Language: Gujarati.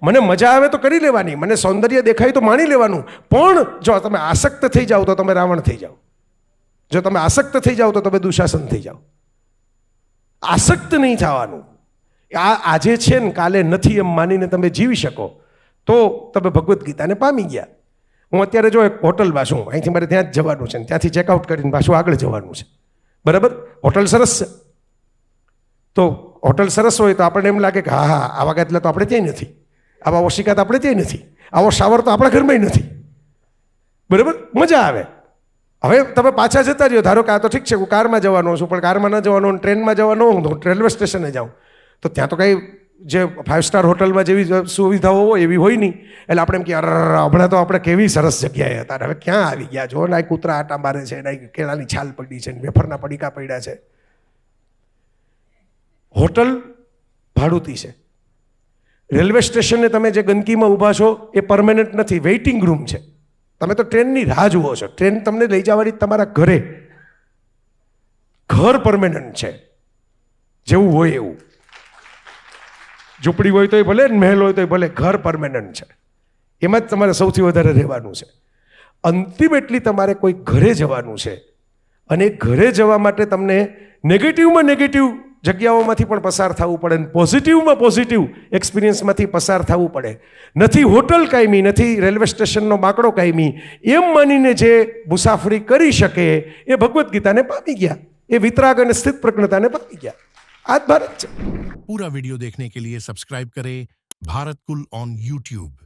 મને મજા આવે તો કરી લેવાની, મને સૌંદર્ય દેખાય તો માણી લેવાનું, પણ જો તમે આસક્ત થઈ જાઓ તો તમે રાવણ થઈ જાઓ, જો તમે આસક્ત થઈ જાઓ તો તમે દુશાસન થઈ જાઓ. આસક્ત નહીં થવાનું. આજે છે ને કાલે નથી એમ માનીને તમે જીવી શકો તો તમે ભગવદ્ ગીતાને પામી ગયા. હું અત્યારે જો એક હોટલમાં છું, અહીંથી મારે ત્યાં જ જવાનું છે, ત્યાંથી ચેકઆઉટ કરીને પાછું આગળ જવાનું છે, બરાબર. હોટલ સરસ છે, તો હોટલ સરસ હોય તો આપણને એમ લાગે કે હા હા આવા ગાદલા તો આપણે ક્યાંય નથી, આવા ઓશિકા તો આપણે ક્યાંય નથી, આવો શાવર તો આપણા ઘરમાં નથી, બરાબર. મજા આવે. હવે તમે પાછા જતા રહ્યો, ધારો કે આ તો ઠીક છે હું કારમાં જવાનો છું, પણ કારમાં ન જવાનો, ટ્રેનમાં જવાનો હું તો રેલવે સ્ટેશને જાઉં, તો ત્યાં તો કંઈ જે 5 સ્ટાર હોટલમાં જેવી સુવિધાઓ હોય એવી હોય નહીં. એટલે આપણે એમ કે હમણાં તો આપણે કેવી સરસ જગ્યાએ હતા, હવે ક્યાં આવી ગયા, જો ના કૂતરા આટા મારે છે, ના કેળાની છાલ પડી છે, વેફરના પડીકા પડ્યા છે. હોટલ ભાડુતી છે. રેલવે સ્ટેશને તમે જે ગંદકીમાં ઊભા છો એ પરમેનન્ટ નથી, વેઇટિંગ રૂમ છે. તમે તો ટ્રેનની રાહ જુઓ છો, ટ્રેન તમને લઈ જવાની તમારા ઘરે. ઘર પરમેનન્ટ છે, જેવું હોય એવું. ઝૂંપડી હોય તોય ભલે, મહેલ હોય તોય ભલે, ઘર પરમેનન્ટ છે. એમાં જ તમારે સૌથી વધારે રહેવાનું છે. અલ્ટિમેટલી તમારે કોઈ ઘરે જવાનું છે, અને ઘરે જવા માટે તમને નેગેટિવમાં નેગેટિવ જગ્યાઓમાંથી પણ પસાર થવું પડે, અને પોઝિટિવમાં પોઝિટિવ એક્સપિરિયન્સમાંથી પસાર થવું પડે. નથી હોટલ કાયમી, નથી રેલવે સ્ટેશનનો બાકડો કાયમી, એમ માનીને જે મુસાફરી કરી શકે એ ભગવદ્ ગીતાને પામી ગયા, એ વિતરાગ અને સ્થિત પ્રજ્ઞતાને પામી ગયા. આ જ ભારત છે. पूरा वीडियो देखने के लिए सब्सक्राइब करें भारत कुल ऑन YouTube।